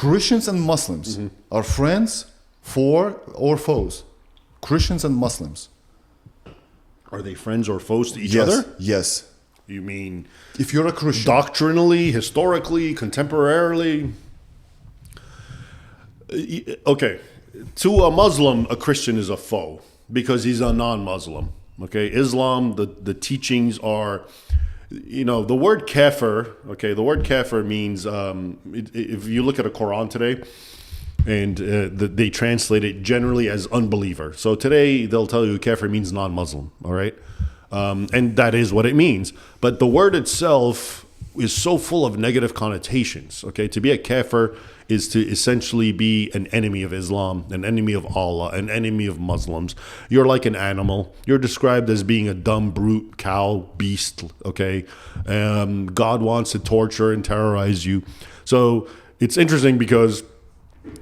Christians and Muslims are friends, for or foes? Christians and Muslims. Are they friends or foes to each Yes. other? Yes. You mean If you're a Christian. doctrinally, historically, contemporarily? Okay. To a Muslim, a Christian is a foe because he's a non-Muslim. Okay. Islam, the teachings are, the word kafir, okay, the word kafir means, if you look at a Quran today, and they translate it generally as unbeliever. So today they'll tell you kafir means non-Muslim, all right? And that is what it means. But the word itself is so full of negative connotations, okay? To be a kafir is to essentially be an enemy of Islam, an enemy of Allah, an enemy of Muslims. You're like an animal. You're described as being a dumb brute, cow, beast, okay? God wants to torture and terrorize you. So it's interesting because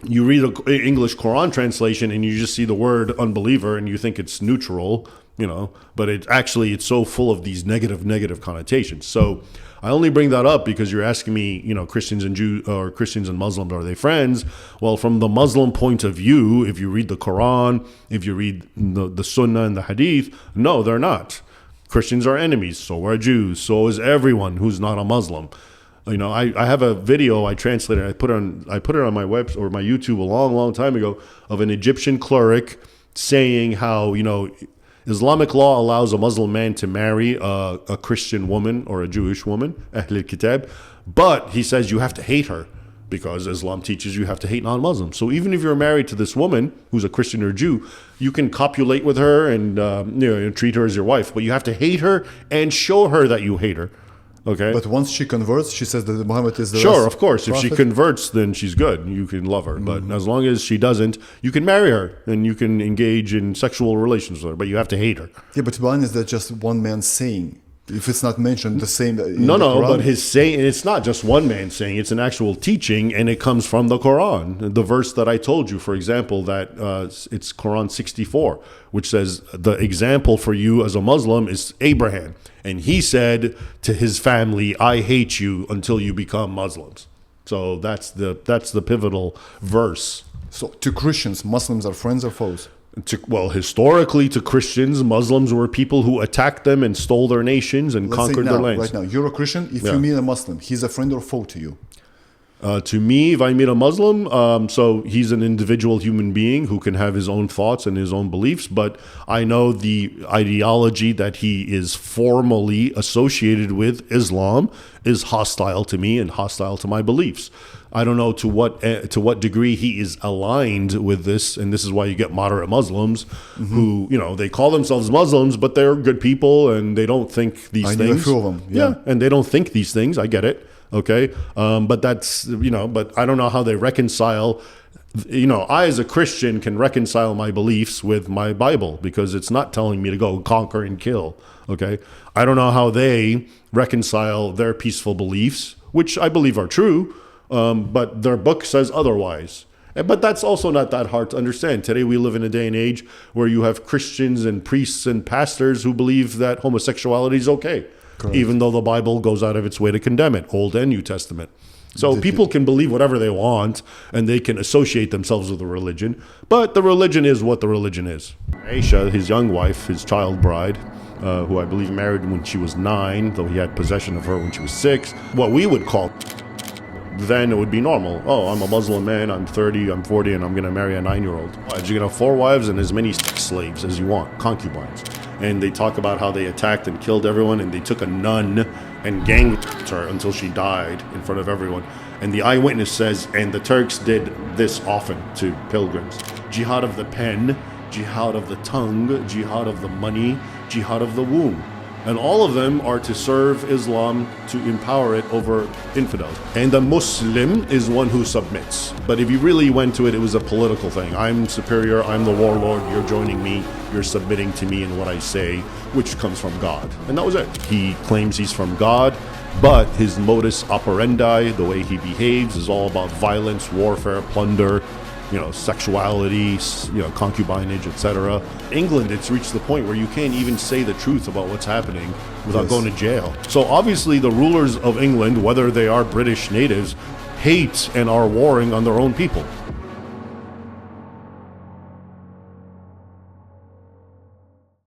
you read an English Quran translation and you just see the word unbeliever and you think it's neutral, but it's so full of these negative connotations. So I only bring that up because you're asking me, Christians and Jews or Christians and Muslims, are they friends? Well, from the Muslim point of view, if you read the Quran, if you read the Sunnah and the Hadith, no, they're not. Christians are enemies. So are Jews. So is everyone who's not a Muslim. I have a video I translated. I put it on my web or my YouTube a long time ago of an Egyptian cleric saying how Islamic law allows a Muslim man to marry a Christian woman or a Jewish woman, Ahl al-Kitab, but he says you have to hate her because Islam teaches you have to hate non-Muslims. So even if you're married to this woman who's a Christian or Jew, you can copulate with her and treat her as your wife, but you have to hate her and show her that you hate her. Okay. But once she converts, she says that Muhammad is the Sure, of course. prophet. If she converts, then she's good. You can love her. But as long as she doesn't, you can marry her and you can engage in sexual relations with her, but you have to hate her. Yeah, but why is that just one man saying? If it's not mentioned the same No, but his saying, it's not just one man saying, it's an actual teaching, and it comes from the Quran. The verse that I told you, for example, that it's Quran 64, which says the example for you as a Muslim is Abraham. And he said to his family, I hate you until you become Muslims. So that's the pivotal verse. So to Christians, Muslims are friends or foes? Historically, to Christians, Muslims were people who attacked them and stole their nations and conquered their lands. Right now, you're a Christian. If you meet a Muslim, he's a friend or foe to you? To me, if I meet a Muslim, so he's an individual human being who can have his own thoughts and his own beliefs, but I know the ideology that he is formally associated with, Islam, is hostile to me and hostile to my beliefs. I don't know to what degree he is aligned with this, and this is why you get moderate Muslims who, they call themselves Muslims, but they're good people and they don't think these things. I know a few of them. Yeah, and they don't think these things. I get it. Okay, but that's but I don't know how they reconcile. I as a Christian can reconcile my beliefs with my Bible because it's not telling me to go conquer and kill. Okay, I don't know how they reconcile their peaceful beliefs, which I believe are true. But their book says otherwise. But that's also not that hard to understand. Today we live in a day and age where you have Christians and priests and pastors who believe that homosexuality is okay, even though the Bible goes out of its way to condemn it, Old and New Testament. So people can believe whatever they want and they can associate themselves with a religion, but the religion is what the religion is. Aisha, his young wife, his child bride, who I believe married when she was 9, though he had possession of her when she was 6, what we would call then it would be normal. Oh, I'm a Muslim man, I'm 30, I'm 40, and I'm going to marry a 9-year-old. You can have 4 wives and as many slaves as you want, concubines. And they talk about how they attacked and killed everyone, and they took a nun and ganged her until she died in front of everyone. And the eyewitness says, and the Turks did this often to pilgrims. Jihad of the pen, jihad of the tongue, jihad of the money, jihad of the womb. And all of them are to serve Islam, to empower it over infidels. And the Muslim is one who submits. But if you really went to it, it was a political thing. I'm superior, I'm the warlord, you're joining me, you're submitting to me in what I say, which comes from God. And that was it. He claims he's from God, but his modus operandi, the way he behaves, is all about violence, warfare, plunder, sexuality, concubinage, etc. England, it's reached the point where you can't even say the truth about what's happening without going to jail. So obviously the rulers of England, whether they are British natives, hate and are warring on their own people.